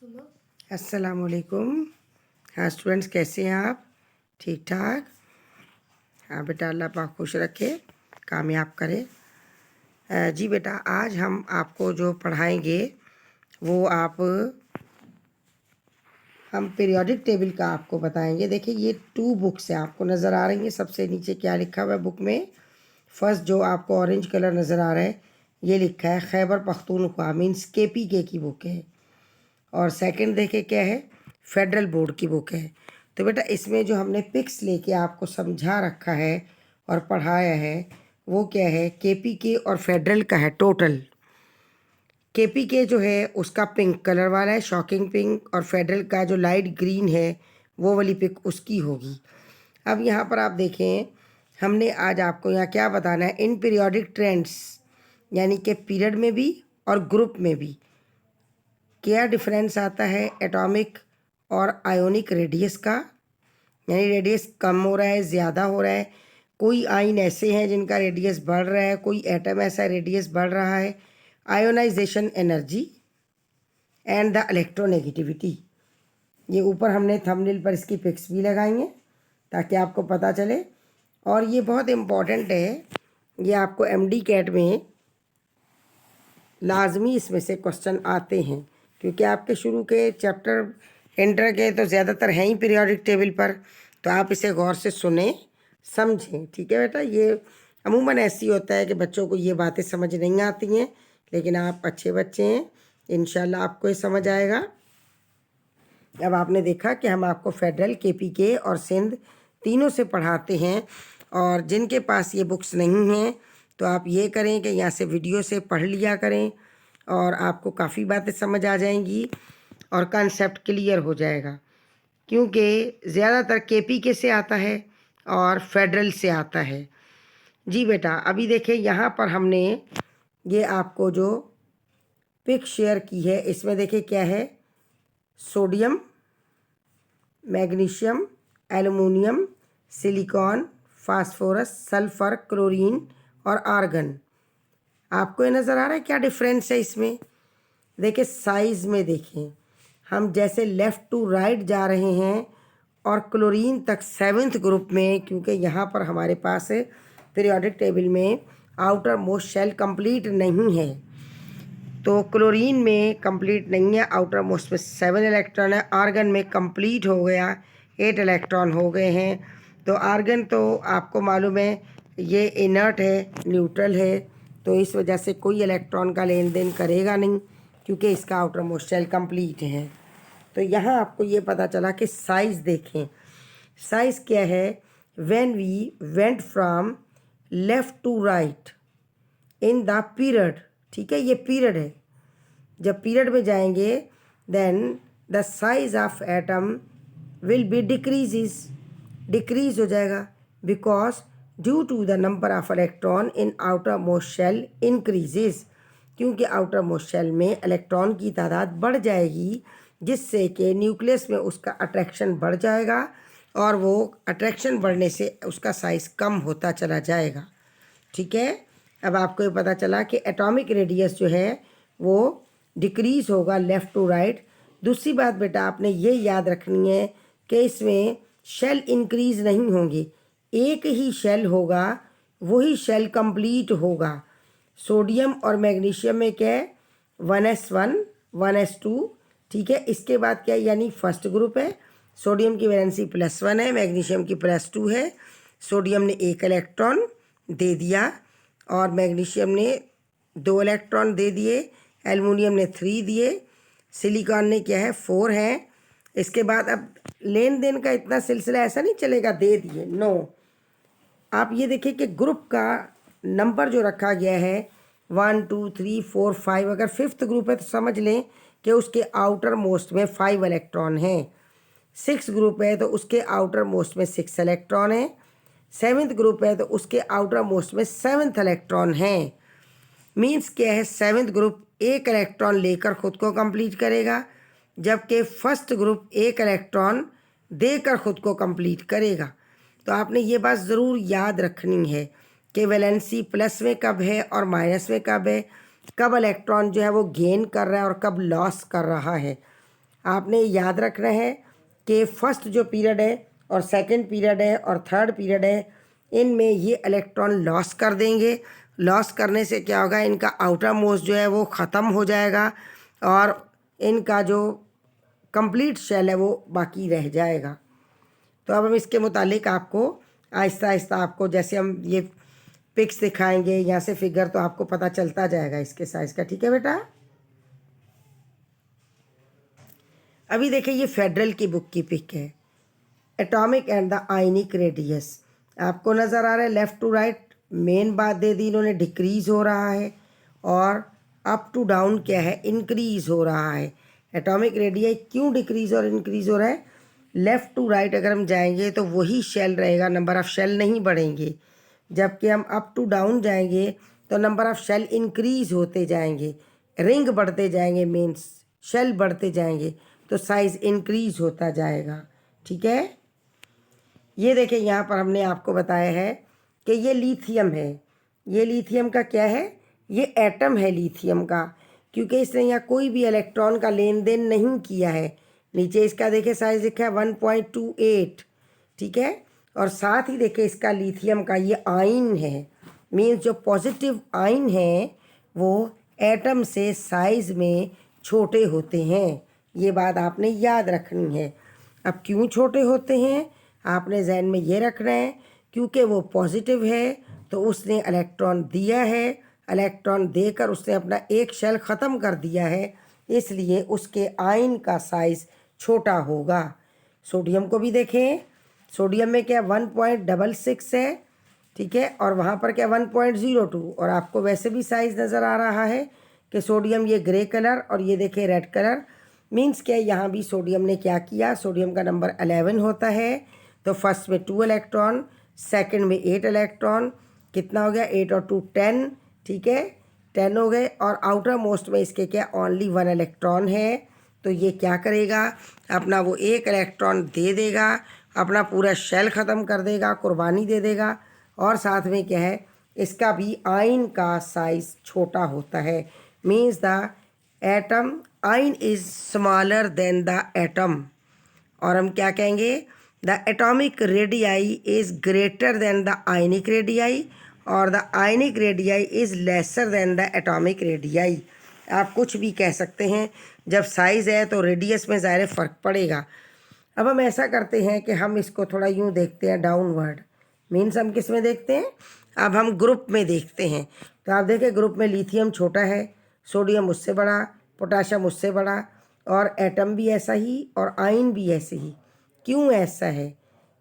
अस्सलामुअलैकुम। हाँ स्टूडेंट्स, कैसे हैं आप? ठीक ठाक? हाँ बेटा, अल्लाह पाक खुश रखे, कामयाब करे। जी बेटा, आज हम आपको जो पढ़ाएंगे वो हम पीरियोडिक टेबल का आपको बताएंगे। देखिए, ये 2 बुक्स हैं, आपको नज़र आ रही हैं। सबसे नीचे क्या लिखा हुआ है बुक में? फर्स्ट जो आपको ऑरेंज कलर नज़र आ रहा है, ये लिखा है खैबर पख्तूनख्वा, मीन्स KPK की बुक है। और सेकंड देखे क्या है, फेडरल बोर्ड की बुक है। तो बेटा, इसमें जो हमने पिक्स लेके आपको समझा रखा है और पढ़ाया है वो क्या है, KPK और फेडरल का है टोटल। KPK जो है उसका पिंक कलर वाला है, शॉकिंग पिंक, और फेडरल का जो लाइट ग्रीन है वो वाली पिक उसकी होगी। अब यहाँ पर आप देखें, हमने आज आपको यहाँ क्या बताना है, इन पीरियोडिक ट्रेंड्स, यानी कि पीरियड में भी और ग्रुप में भी क्या डिफरेंस आता है एटॉमिक और आयोनिक रेडियस का। यानी रेडियस कम हो रहा है, ज़्यादा हो रहा है। कोई आयन ऐसे हैं जिनका रेडियस बढ़ रहा है, कोई एटम ऐसा रेडियस बढ़ रहा है। Ionization energy and the electronegativity. ये ऊपर हमने थंबनेल पर इसकी पिक्स भी लगाई हैं ताकि आपको पता चले। और ये बहुत इम्पॉर्टेंट है, ये आपको MD कैट में लाजमी इसमें से क्वेश्चन आते हैं, क्योंकि आपके शुरू के चैप्टर इंटर के तो ज़्यादातर हैं ही पीरियोडिक टेबल पर। तो आप इसे गौर से सुने, समझें। ठीक है बेटा, ये अमूमन ऐसी होता है कि बच्चों को ये बातें समझ नहीं आती हैं, लेकिन आप अच्छे बच्चे हैं, इंशाल्लाह आपको ये समझ आएगा। अब आपने देखा कि हम आपको फेडरल, KPK और सिंध तीनों से पढ़ाते हैं। और जिनके पास ये बुक्स नहीं हैं तो आप ये करें कि यहाँ से वीडियो से पढ़ लिया करें और आपको काफ़ी बातें समझ आ जाएंगी और कंसेप्ट क्लियर हो जाएगा। क्योंकि ज़्यादातर KPK से आता है और फेडरल से आता है। जी बेटा, अभी देखिए यहाँ पर हमने ये आपको जो पिक शेयर की है, इसमें देखिए क्या है, sodium, magnesium, aluminium, silicon, phosphorus, sulphur, chlorine और आर्गन। आपको ये नज़र आ रहा है क्या डिफरेंस है इसमें? देखिए साइज़ में देखें, हम जैसे लेफ़्ट टू राइट जा रहे हैं और क्लोरीन तक 7th ग्रुप में, क्योंकि यहाँ पर हमारे पास पीरियोडिक टेबल में आउटर मोस्ट शेल कंप्लीट नहीं है, तो क्लोरीन में कंप्लीट नहीं है, आउटर मोस्ट में 7 इलेक्ट्रॉन है। आर्गन में कंप्लीट हो गया, 8 इलेक्ट्रॉन हो गए हैं। तो आर्गन तो आपको मालूम है ये इनर्ट है, न्यूट्रल है, तो इस वजह से कोई इलेक्ट्रॉन का लेन देन करेगा नहीं, क्योंकि इसका आउटर मोस्ट शेल कंप्लीट है। तो यहाँ आपको ये पता चला कि साइज़ देखें, साइज़ क्या है, when we went from left to right in the period. ठीक है, ये पीरियड है, जब पीरियड में जाएंगे then the size of atom will be decrease हो जाएगा, because due to the number of electron in outer most shell increases, क्योंकि आउटर मोस्ट शेल में इलेक्ट्रॉन की तादाद बढ़ जाएगी, जिससे कि न्यूक्लियस में उसका अट्रैक्शन बढ़ जाएगा और वो अट्रैक्शन बढ़ने से उसका साइज़ कम होता चला जाएगा। ठीक है, अब आपको ये पता चला कि एटॉमिक रेडियस जो है वो डिक्रीज होगा लेफ़्ट टू राइट। दूसरी बात बेटा, आपने ये याद रखनी है कि इसमें शेल इंक्रीज नहीं होंगे, एक ही शेल होगा, वही शेल कंप्लीट होगा। सोडियम और मैग्नीशियम में क्या है, 1s1 1s2। ठीक है, इसके बाद क्या है, यानी फर्स्ट ग्रुप है, सोडियम की वैलेंसी +1 है, मैग्नीशियम की +2 है। सोडियम ने 1 इलेक्ट्रॉन दे दिया और मैग्नीशियम ने 2 इलेक्ट्रॉन दे दिए, एल्युमिनियम ने 3 दिए, सिलिकॉन ने क्या है 4 है। इसके बाद अब लेन देन का इतना सिलसिला ऐसा नहीं चलेगा दे दिए, नो। आप ये देखिए कि ग्रुप का नंबर जो रखा गया है 1 2 3 4 5, अगर 5th ग्रुप है तो समझ लें कि उसके आउटर मोस्ट में 5 इलेक्ट्रॉन हैं। 6 ग्रुप है तो उसके आउटर मोस्ट में 6 इलेक्ट्रॉन है। 7th ग्रुप है तो उसके आउटर मोस्ट में 7th इलेक्ट्रॉन है। मीन्स क्या है, 7th ग्रुप 1 इलेक्ट्रॉन लेकर ख़ुद को कंप्लीट करेगा, जबकि फर्स्ट ग्रुप 1 इलेक्ट्रॉन देकर ख़ुद को कंप्लीट करेगा। तो आपने ये बात ज़रूर याद रखनी है कि वैलेंसी प्लस में कब है और माइनस में कब है, कब इलेक्ट्रॉन जो है वो गेन कर रहा है और कब लॉस कर रहा है। आपने याद रखना है कि फर्स्ट जो पीरियड है और सेकंड पीरियड है और थर्ड पीरियड है, इनमें ये इलेक्ट्रॉन लॉस कर देंगे। लॉस करने से क्या होगा, इनका आउटर मोस्ट जो है वो ख़त्म हो जाएगा और इनका जो कंप्लीट शेल है वो बाकी रह जाएगा। तो अब हम इसके मुतालिक आपको आहिस्ता आहिस्ता आपको जैसे हम ये पिक्स दिखाएंगे यहाँ से फिगर, तो आपको पता चलता जाएगा इसके साइज़ का। ठीक है बेटा। अभी देखिए ये फेडरल की बुक की पिक है, atomic and the ionic radius. आपको नज़र आ रहा है लेफ़्ट टू राइट। मेन बात दे दी इन्होंने, डिक्रीज़ हो रहा है, और अप टू डाउन क्या है, इंक्रीज़ हो रहा है। एटॉमिक रेडियस क्यों डिक्रीज़ और इंक्रीज़ हो रहा है, लेफ़्ट टू राइट अगर हम जाएंगे तो वही शेल रहेगा, नंबर ऑफ़ शेल नहीं बढ़ेंगे। जबकि हम अप टू डाउन जाएंगे तो नंबर ऑफ़ शेल इंक्रीज़ होते जाएंगे, रिंग बढ़ते जाएंगे, मीन्स शेल बढ़ते जाएंगे, तो साइज़ इंक्रीज़ होता जाएगा। ठीक है। ये देखिए यहाँ पर हमने आपको बताया है कि ये लिथियम है। ये लिथियम का क्या है, ये एटम है लिथियम का, क्योंकि इसने यहाँ कोई भी इलेक्ट्रॉन का लेन देन नहीं किया है। नीचे इसका देखिए साइज लिखा है 1.28। ठीक है। और साथ ही देखिए इसका लिथियम का ये आयन है, मीन्स जो पॉजिटिव आयन है वो एटम से साइज़ में छोटे होते हैं। ये बात आपने याद रखनी है। अब क्यों छोटे होते हैं, आपने जहन में ये रखना है, क्योंकि वो पॉजिटिव है तो उसने इलेक्ट्रॉन दिया है, इलेक्ट्रॉन देकर उसने अपना एक शेल ख़त्म कर दिया है, इसलिए उसके आयन का साइज़ छोटा होगा। सोडियम को भी देखें, सोडियम में क्या 1.66 है। ठीक है। और वहाँ पर क्या 1.02, और आपको वैसे भी साइज़ नज़र आ रहा है कि सोडियम ये ग्रे कलर और ये देखिए रेड कलर, मीन्स क्या यहाँ भी सोडियम ने क्या किया, सोडियम का नंबर 11 होता है। तो फर्स्ट में 2 इलेक्ट्रॉन, सेकंड में 8 इलेक्ट्रॉन, कितना हो गया 8 और 2 10। ठीक है, 10 हो गए। और आउटर मोस्ट में इसके क्या ओनली 1 इलेक्ट्रॉन है, तो ये क्या करेगा, अपना वो एक इलेक्ट्रॉन दे देगा, अपना पूरा शेल ख़त्म कर देगा, कुर्बानी दे देगा। और साथ में क्या है, इसका भी आयन का साइज़ छोटा होता है, means the atom ion is smaller than the atom. और हम क्या कहेंगे, the atomic radii is greater than the ionic radii, और the ionic radii is lesser than the atomic radii. आप कुछ भी कह सकते हैं, जब साइज़ है तो रेडियस में ज़ाहिर फ़र्क पड़ेगा। अब हम ऐसा करते हैं कि हम इसको थोड़ा यूँ देखते हैं डाउनवर्ड, मीन्स हम किस में देखते हैं, अब हम ग्रुप में देखते हैं। तो आप देखें ग्रुप में लिथियम छोटा है, सोडियम उससे बड़ा, पोटाशियम उससे बड़ा, और एटम भी ऐसा ही और आयन भी ऐसे ही। क्यों ऐसा है,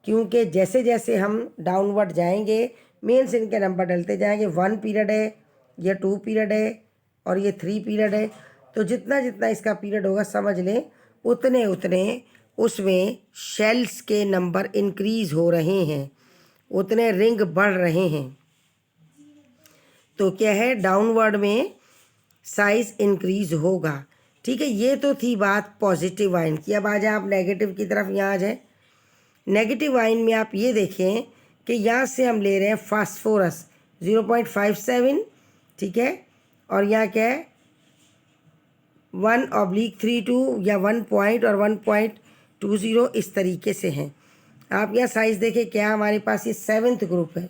क्योंकि जैसे जैसे हम डाउनवर्ड जाएंगे मीन्स इनके नंबर डलते जाएंगे। 1 पीरियड है, ये 2 पीरियड है, और ये 3 पीरियड है। तो जितना जितना इसका पीरियड होगा समझ लें उतने उतने उसमें शेल्स के नंबर इंक्रीज़ हो रहे हैं, उतने रिंग बढ़ रहे हैं। तो क्या है, डाउनवर्ड में साइज़ इंक्रीज़ होगा। ठीक है। ये तो थी बात पॉजिटिव आयन की। अब आ जाए आप नेगेटिव की तरफ, यहाँ आ जाए। नेगेटिव आयन में आप ये देखें कि यहाँ से हम ले रहे हैं फास्फोरस 0.57। ठीक है। और यहाँ क्या है 1/32 या 1 पॉइंट और 1.20 इस तरीके से हैं। आप यहाँ साइज़ देखें, क्या हमारे पास ये 7th ग्रुप है।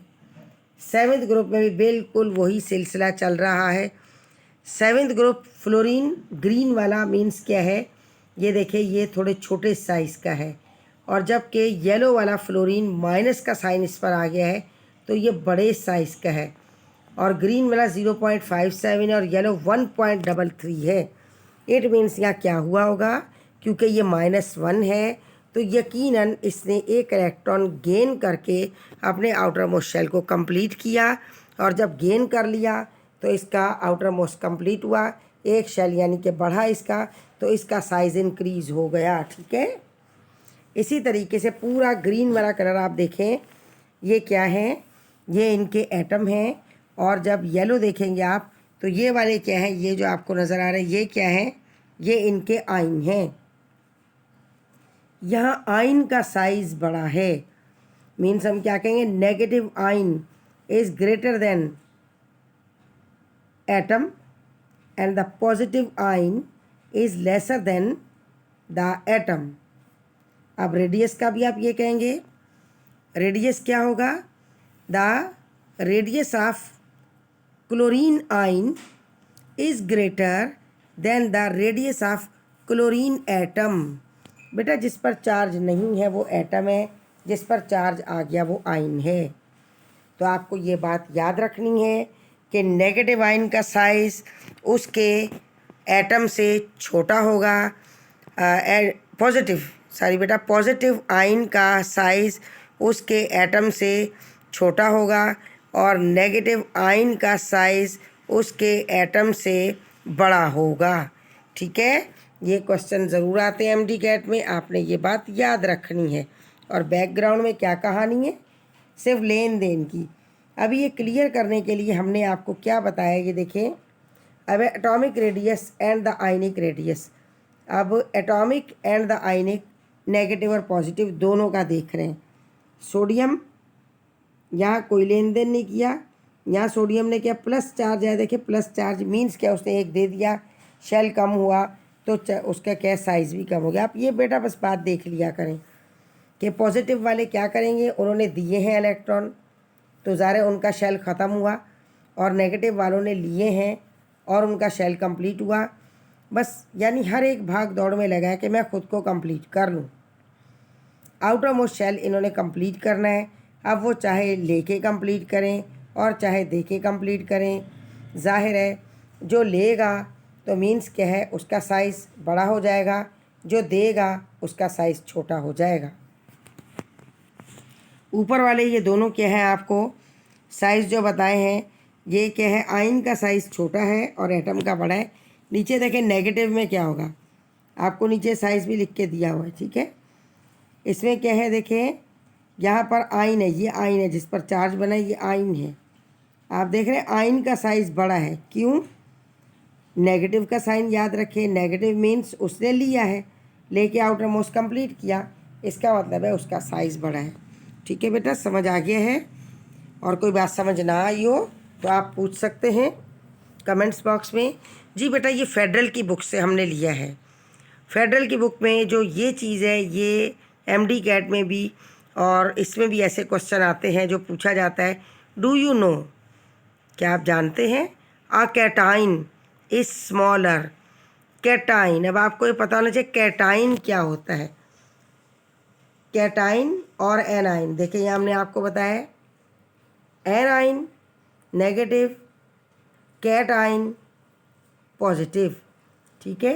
7th ग्रुप में भी बिल्कुल वही सिलसिला चल रहा है। 7th ग्रुप फ्लोरीन ग्रीन वाला मीन्स क्या है, ये देखिए ये थोड़े छोटे साइज़ का है, और जबकि येलो वाला फ्लोरीन माइनस का साइन इस पर आ गया है तो ये बड़े साइज़ का है। और ग्रीन वाला 0.57 और येलो 1.33 है। इट मीन्स यहाँ क्या हुआ होगा, क्योंकि ये -1 है तो यकीनन इसने एक इलेक्ट्रॉन गेन करके अपने आउटर मोस्ट शेल को कंप्लीट किया, और जब गेन कर लिया तो इसका आउटर मोस्ट कंप्लीट हुआ, एक शेल यानी कि बढ़ा इसका, तो इसका साइज़ इंक्रीज़ हो गया। ठीक है। इसी तरीके से पूरा ग्रीन वाला कलर आप देखें, ये क्या है, ये इनके एटम हैं। और जब येलो देखेंगे आप तो ये वाले क्या हैं, ये जो आपको नज़र आ रहे हैं ये क्या है, ये इनके आयन हैं। यहाँ आयन का साइज़ बड़ा है, मीन्स हम क्या कहेंगे, negative ion is greater then atom and the positive ion is lesser than the atom. अब रेडियस का भी आप ये कहेंगे, रेडियस क्या होगा, द रेडियस ऑफ क्लोरीन आइन is greater than the radius of chlorine atom. बेटा जिस पर चार्ज नहीं है वो एटम है, जिस पर चार्ज आ गया वो आइन है। तो आपको ये बात याद रखनी है कि नेगेटिव आइन का साइज़ उसके एटम से छोटा होगा, पॉजिटिव आइन का साइज़ उसके एटम से छोटा होगा और नेगेटिव आइन का साइज़ उसके एटम से बड़ा होगा। ठीक है, ये क्वेश्चन ज़रूर आते हैं एमडी कैट में, आपने ये बात याद रखनी है। और बैकग्राउंड में क्या कहानी है, सिर्फ लेन देन की। अभी ये क्लियर करने के लिए हमने आपको क्या बताया, ये देखें। अब atomic radius and the ionic radius, अब atomic and the ionic negative और पॉजिटिव दोनों का देख रहे हैं। सोडियम यहाँ कोई लेन देन नहीं किया, यहाँ सोडियम ने क्या प्लस चार्ज है, देखिए प्लस चार्ज मीन्स क्या, उसने एक दे दिया, शेल कम हुआ तो उसका क्या साइज़ भी कम हो गया। आप ये बेटा बस बात देख लिया करें कि पॉजिटिव वाले क्या करेंगे, उन्होंने दिए हैं इलेक्ट्रॉन तो ज़ाहिर उनका शेल ख़त्म हुआ, और नेगेटिव वालों ने लिए हैं और उनका शेल कंप्लीट हुआ। बस यानी हर एक भाग दौड़ में लगा है कि मैं ख़ुद को कंप्लीट कर लूँ। आउटर मोस्ट शेल इन्होंने कंप्लीट करना है। अब वो चाहे लेके कंप्लीट करें और चाहे दे के कंप्लीट करें, जाहिर है जो लेगा तो मीन्स क्या है, उसका साइज़ बड़ा हो जाएगा, जो देगा उसका साइज़ छोटा हो जाएगा। ऊपर वाले ये दोनों क्या है, आपको साइज़ जो बताए हैं, ये क्या है, आयन का साइज़ छोटा है और एटम का बड़ा है। नीचे देखें नेगेटिव में क्या होगा, आपको नीचे साइज़ भी लिख के दिया हुआ है। ठीक है, इसमें क्या है, देखें यहाँ पर आयन है, ये आयन है जिस पर चार्ज बना है, ये आयन है। आप देख रहे हैं आयन का साइज़ बड़ा है, क्यों, नेगेटिव का साइन याद रखें, नेगेटिव मीन्स उसने लिया है, लेके आउटर मोस्ट कंप्लीट किया, इसका मतलब है उसका साइज़ बड़ा है। ठीक है बेटा, समझ आ गया है? और कोई बात समझ ना आई हो तो आप पूछ सकते हैं कमेंट्स बॉक्स में। जी बेटा, ये फेडरल की बुक से हमने लिया है। फेडरल की बुक में जो ये चीज़ है, ये एमडी कैट में भी और इसमें भी ऐसे क्वेश्चन आते हैं जो पूछा जाता है, डू यू नो, क्या आप जानते हैं, अ कैटाइन इज स्मॉलर। कैटाइन, अब आपको ये पता होना चाहिए कैटाइन क्या होता है। कैटाइन और एनाइन, देखिए यहाँ हमने आपको बताया एनाइन नेगेटिव, कैटाइन पॉजिटिव। ठीक है,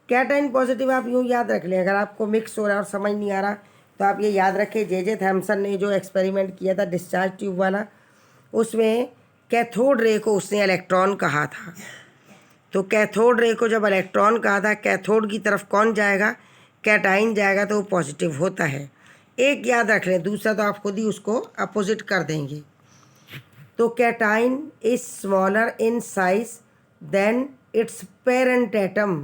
कैटाइन पॉजिटिव आप यूँ याद रख लें। अगर आपको मिक्स हो रहा है और समझ नहीं आ रहा तो आप ये याद रखें, जे थॉम्सन ने जो एक्सपेरिमेंट किया था डिस्चार्ज ट्यूब वाला, उसमें कैथोड रे को उसने इलेक्ट्रॉन कहा था। तो कैथोड रे को जब इलेक्ट्रॉन कहा था, कैथोड की तरफ कौन जाएगा, कैटाइन जाएगा, तो वो पॉजिटिव होता है। एक याद रख लें, दूसरा तो आप खुद ही उसको अपोजिट कर देंगे। तो cation is smaller in size than its parent atom.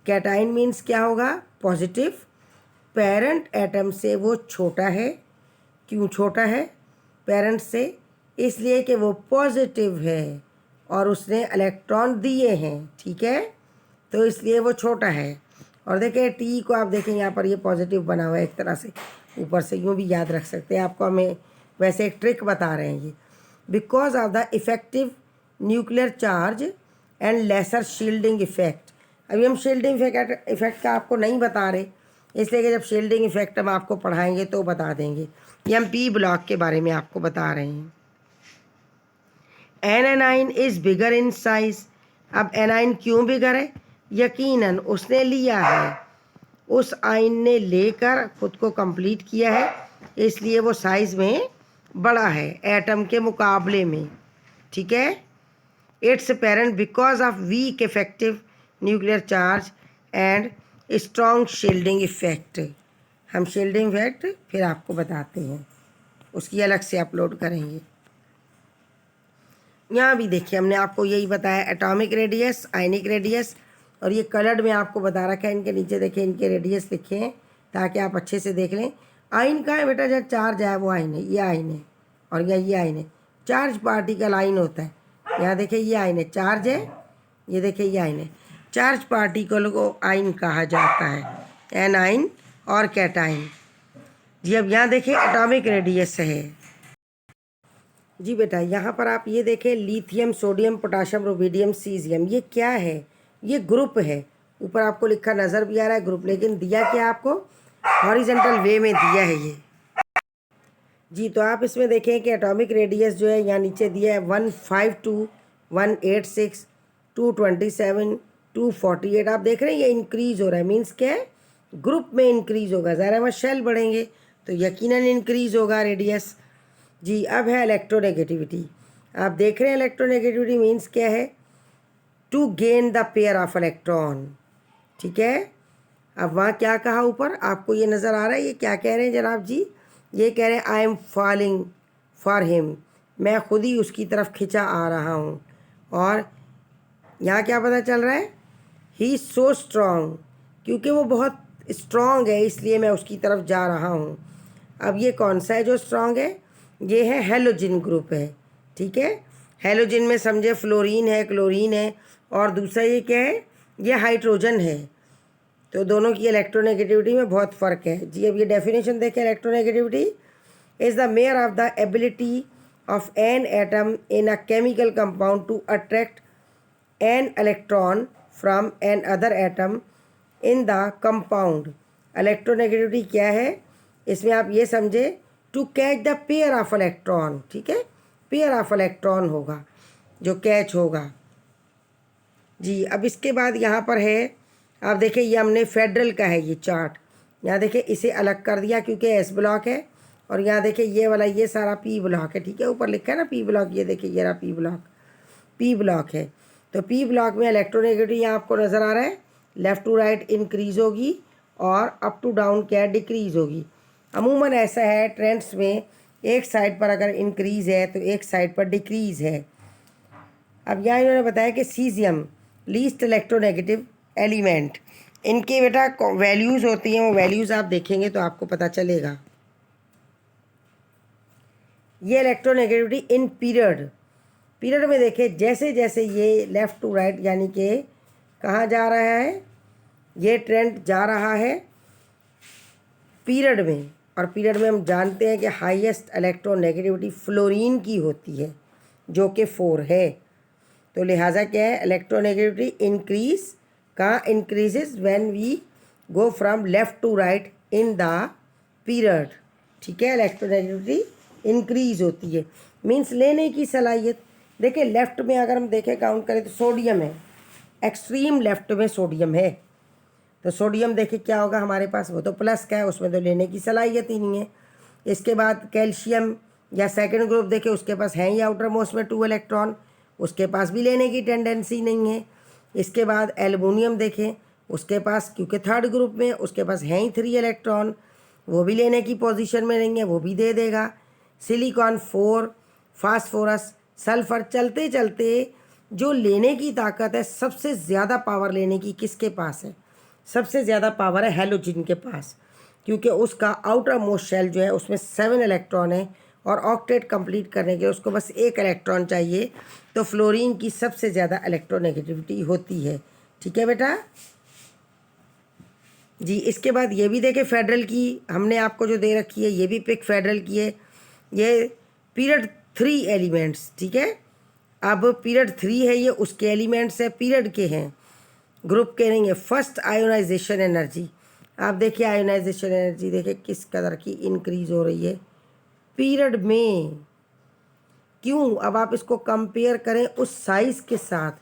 Cation means क्या होगा, पॉजिटिव, पेरेंट एटम से वो छोटा है। क्यों छोटा है पेरेंट से, इसलिए कि वो पॉजिटिव है और उसने इलेक्ट्रॉन दिए हैं। ठीक है, तो इसलिए वो छोटा है। और देखें टी को आप देखें यहाँ पर ये पॉजिटिव बना हुआ है, एक तरह से ऊपर से यूँ भी याद रख सकते हैं। आपको हमें वैसे एक ट्रिक बता रहे हैं ये, because of the effective nuclear charge and lesser shielding effect. अभी हम शील्डिंग इफेक्ट का आपको नहीं बता रहे, इसलिए कि जब शील्डिंग इफेक्ट हम आपको पढ़ाएंगे तो बता देंगे। ये हम पी ब्लॉक के बारे में आपको बता रहे हैं। A9 is bigger in size. अब एनाइन क्यों बिगर है, यकीनन उसने लिया है, उस आइन ने लेकर खुद को कंप्लीट किया है, इसलिए वो साइज़ में बड़ा है एटम के मुकाबले में। ठीक है, its parent because of weak effective nuclear charge and strong shielding effect. हम शील्डिंग इफेक्ट फिर आपको बताते हैं, उसकी अलग से अपलोड करेंगे। यहाँ भी देखिए हमने आपको यही बताया, एटॉमिक रेडियस, आयनिक रेडियस, और ये कलर्ड में आपको बता रखा है। इनके नीचे देखिए इनके रेडियस लिखे हैं ताकि आप अच्छे से देख लें। आयन का है बेटा, जहाँ चार्ज है वो आयन है, ये आयन है, और यहाँ ये आयन है। चार्ज पार्टिकल आयन होता है। यहाँ देखिए ये आयन है, चार्ज है, ये देखिए ये आयन है। चार्ज पार्टिकल को आइन कहा जाता है, एनाइन और कैटाइन। जी अब यहाँ देखें एटॉमिक रेडियस है। जी बेटा यहाँ पर आप ये देखें lithium, sodium, potassium, rubidium, caesium, ये क्या है? ये ग्रुप है। ऊपर आपको लिखा नज़र भी आ रहा है ग्रुप, लेकिन दिया क्या आपको? हॉरिजेंटल वे में दिया है ये। जी तो आप इसमें देखें कि एटॉमिक रेडियस जो है यहाँ नीचे दिया है 152, 186, 227, 248। आप देख रहे हैं ये इंक्रीज़ हो रहा है, मीन्स क्या है? ग्रुप में इंक्रीज़ होगा। ज़रा वहाँ शेल बढ़ेंगे तो यकीनन इंक्रीज़ होगा रेडियस। जी अब है इलेक्ट्रोनेगेटिविटी। आप देख रहे हैं इलेक्ट्रोनेगेटिविटी मीन्स क्या है? To gain the pair of electron. ठीक है, अब वहाँ क्या कहा ऊपर आपको ये नज़र आ रहा है? ये क्या कह रहे हैं जनाब जी? ये कह रहे हैं I am falling for him, मैं खुद ही उसकी तरफ खिंचा आ रहा हूँ। और यहाँ क्या पता चल रहा है? ही इज़ सो स्ट्रॉन्ग, क्योंकि वो बहुत स्ट्रॉन्ग है इसलिए मैं उसकी तरफ जा रहा हूँ। अब ये कौन सा है जो स्ट्रॉन्ग है? ये है हेलोजिन ग्रुप है। ठीक है, हेलोजिन में समझे फ्लोरीन है, क्लोरीन है, और दूसरा ये क्या है? ये हाइड्रोजन है। तो दोनों की इलेक्ट्रोनेगेटिविटी में बहुत फ़र्क है। जी अब ये डेफिनेशन देखें, electronegativity is the measure of the ability of an atom in a chemical compound to attract an electron from an other atom in the compound. Electronegativity क्या है? इसमें आप ये समझे to catch the pair of electron. ठीक है, pair of electron होगा जो कैच होगा। जी अब इसके बाद यहाँ पर है, आप देखिए ये हमने फेडरल का है ये चार्ट। यहाँ देखिए इसे अलग कर दिया क्योंकि एस ब्लॉक है, और यहाँ देखिए ये वाला ये सारा पी ब्लॉक है। ठीक है, ऊपर लिखा है ना पी ब्लॉक, ये देखिए ये रहा पी ब्लॉक, पी ब्लॉक है। तो पी ब्लॉक में इलेक्ट्रोनेगेटिविटी यहाँ आपको नज़र आ रहा है, लेफ़्ट टू राइट इंक्रीज़ होगी और अप टू डाउन क्या डिक्रीज़ होगी। अमूमन ऐसा है ट्रेंड्स में, एक साइड पर अगर इंक्रीज़ है तो एक साइड पर डिक्रीज़ है। अब यहाँ इन्होंने बताया कि सीजियम लीस्ट इलेक्ट्रोनेगेटिव एलिमेंट, इनके बेटा वैल्यूज़ होती हैं, वो वैल्यूज़ आप देखेंगे तो आपको पता चलेगा। ये इलेक्ट्रोनेगेटिविटी इन पीरियड में देखें, जैसे जैसे ये लेफ़्ट टू राइट यानी कि कहाँ जा रहा है, ये ट्रेंड जा रहा है पीरियड में। और पीरियड में हम जानते हैं कि हाईएस्ट इलेक्ट्रोनेगेटिविटी फ्लोरीन की होती है जो कि 4 है। तो लिहाजा क्या है? इलेक्ट्रोनेगेटिविटी इंक्रीज कहाँ increases? When we go from left to right in the period. ठीक है, इलेक्ट्रोनेगेटिविटी इंक्रीज होती है, मीन्स लेने की सलाहियत। देखिए लेफ़्ट में अगर हम देखें काउंट करें तो सोडियम है, एक्सट्रीम लेफ़्ट में सोडियम है। तो सोडियम देखिए क्या होगा हमारे पास, वो तो प्लस का है, उसमें तो लेने की सलाहियत ही नहीं है। इसके बाद कैल्शियम या सेकंड ग्रुप देखें, उसके पास है ही आउटर मोस्ट में 2 इलेक्ट्रॉन, उसके पास भी लेने की टेंडेंसी नहीं है। इसके बाद एल्युमिनियम देखें, उसके पास क्योंकि थर्ड ग्रुप में उसके पास हैं ही 3 इलेक्ट्रॉन, वो भी लेने की पोजीशन में नहीं है, वो भी दे देगा। सिलिकॉन 4, फास्फोरस, सल्फर, चलते चलते जो लेने की ताकत है, सबसे ज़्यादा पावर लेने की किसके पास है? सबसे ज़्यादा पावर है हेलोजिन के पास, क्योंकि उसका आउटर मोस्ट शेल जो है उसमें 7 इलेक्ट्रॉन है, और ऑक्टेट कंप्लीट करने के उसको बस 1 इलेक्ट्रॉन चाहिए। तो फ्लोरीन की सबसे ज़्यादा इलेक्ट्रोनेगेटिविटी होती है। ठीक है बेटा जी। इसके बाद ये भी देखें फेडरल की हमने आपको जो दे रखी है, ये भी पिक फेडरल की है। ये पीरियड 3 एलिमेंट्स। ठीक है, अब पीरियड 3 है, ये उसके एलिमेंट्स है, पीरियड के हैं, ग्रुप के नहीं है। फर्स्ट आयोनाइजेशन एनर्जी, आप देखिए आयोनाइजेशन एनर्जी देखिए किस कदर की इंक्रीज़ हो रही है पीरियड में। क्यों? अब आप इसको कंपेयर करें उस साइज़ के साथ,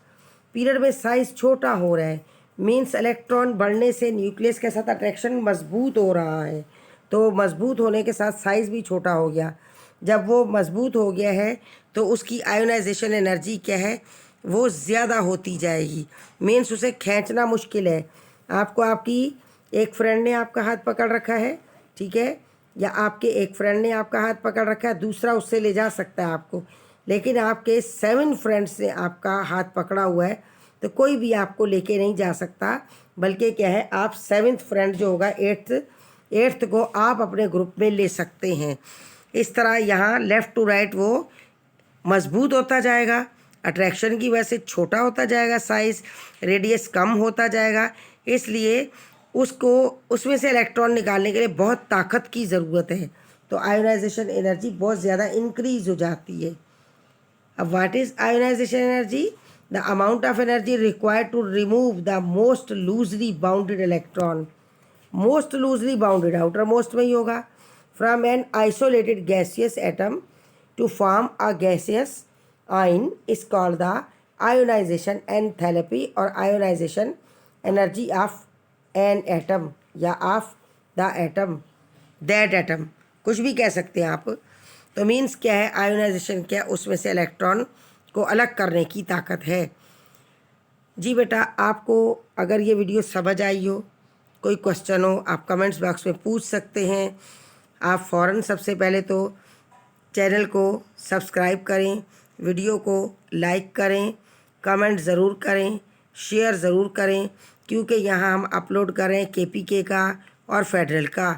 पीरियड में साइज़ छोटा हो रहा है, मीन्स इलेक्ट्रॉन बढ़ने से न्यूक्लियस के साथ अट्रैक्शन मजबूत हो रहा है, तो मजबूत होने के साथ साइज़ भी छोटा हो गया। जब वो मजबूत हो गया है तो उसकी आयोनाइजेशन एनर्जी क्या है? वो ज़्यादा होती जाएगी, मीन्स उसे खींचना मुश्किल है। आपको आपकी एक फ्रेंड ने आपका हाथ पकड़ रखा है, ठीक है, या आपके एक फ्रेंड ने आपका हाथ पकड़ रखा है, दूसरा उससे ले जा सकता है आपको, लेकिन आपके 7 फ्रेंड्स ने आपका हाथ पकड़ा हुआ है तो कोई भी आपको लेके नहीं जा सकता। बल्कि क्या है, आप 7th फ्रेंड जो होगा 8th को आप अपने ग्रुप में ले सकते हैं। इस तरह यहाँ लेफ़्ट टू राइट वो मजबूत होता जाएगा, अट्रैक्शन की वजह से छोटा होता जाएगा साइज़, रेडियस कम होता जाएगा, इसलिए उसको उसमें से इलेक्ट्रॉन निकालने के लिए बहुत ताकत की ज़रूरत है। तो आयोनाइजेशन एनर्जी बहुत ज़्यादा इंक्रीज हो जाती है। अब what is ionization energy? The amount of energy required to remove the most loosely bounded electron, most loosely bounded outermost में ही होगा, from an isolated gaseous atom to form a gaseous ion is called the ionization enthalpy और ionization energy of an atom या of the atom, that atom, कुछ भी कह सकते हैं आप। तो मीन्स क्या है, आयोनाइजेशन क्या है, उसमें से इलेक्ट्रॉन को अलग करने की ताकत है। जी बेटा, आपको अगर ये वीडियो समझ आई हो, कोई क्वेश्चन हो, आप कमेंट्स बॉक्स में पूछ सकते हैं। आप फ़ौरन सबसे पहले तो चैनल को सब्सक्राइब करें, वीडियो को लाइक करें, कमेंट ज़रूर करें, शेयर ज़रूर करें, क्योंकि यहाँ हम अपलोड कर रहे हैं KPK का और फेडरल का।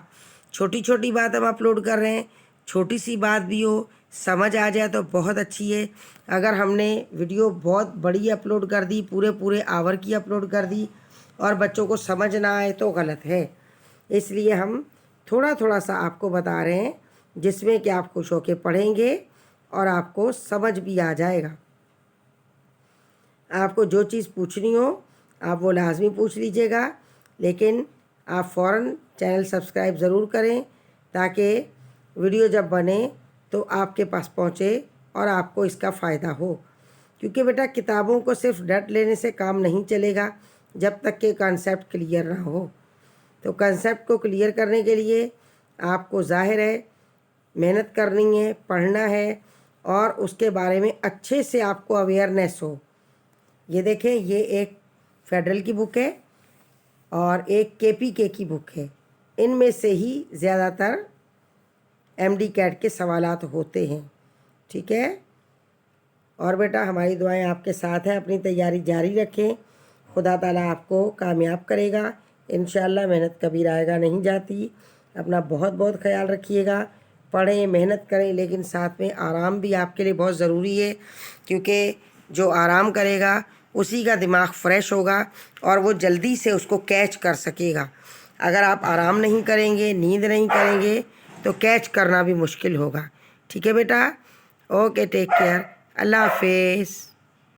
छोटी छोटी बात हम अपलोड कर रहे हैं, छोटी सी बात भी हो, समझ आ जाए तो बहुत अच्छी है। अगर हमने वीडियो बहुत बड़ी अपलोड कर दी, पूरे आवर की अपलोड कर दी और बच्चों को समझ ना आए तो गलत है। इसलिए हम थोड़ा थोड़ा सा आपको बता रहे हैं, जिसमें कि आप खुश होकर पढ़ेंगे और आपको समझ भी आ जाएगा। आपको जो चीज़ पूछनी हो आप वो लाजमी पूछ लीजिएगा, लेकिन आप फ़ौरन चैनल सब्सक्राइब ज़रूर करें ताकि वीडियो जब बने तो आपके पास पहुँचे और आपको इसका फ़ायदा हो। क्योंकि बेटा किताबों को सिर्फ डट लेने से काम नहीं चलेगा जब तक कि कॉन्सेप्ट क्लियर ना हो। तो कॉन्सेप्ट को क्लियर करने के लिए आपको ज़ाहिर है मेहनत करनी है, पढ़ना है और उसके बारे में अच्छे से आपको अवेयरनेस हो। ये देखें, ये एक फेडरल की बुक है और एक KPK की बुक है। इनमें से ही ज़्यादातर MD कैट के सवालात होते हैं। ठीक है, और बेटा हमारी दुआएं आपके साथ हैं, अपनी तैयारी जारी रखें। खुदा ताला आपको कामयाब करेगा इंशाअल्लाह। मेहनत कभी रायगा नहीं जाती। अपना बहुत बहुत ख्याल रखिएगा, पढ़ें, मेहनत करें, लेकिन साथ में आराम भी आपके लिए बहुत ज़रूरी है, क्योंकि जो आराम करेगा उसी का दिमाग फ्रेश होगा और वो जल्दी से उसको कैच कर सकेगा। अगर आप आराम नहीं करेंगे, नींद नहीं करेंगे तो कैच करना भी मुश्किल होगा। ठीक है बेटा, ओके, टेक केयर, अल्लाह हाफिज़।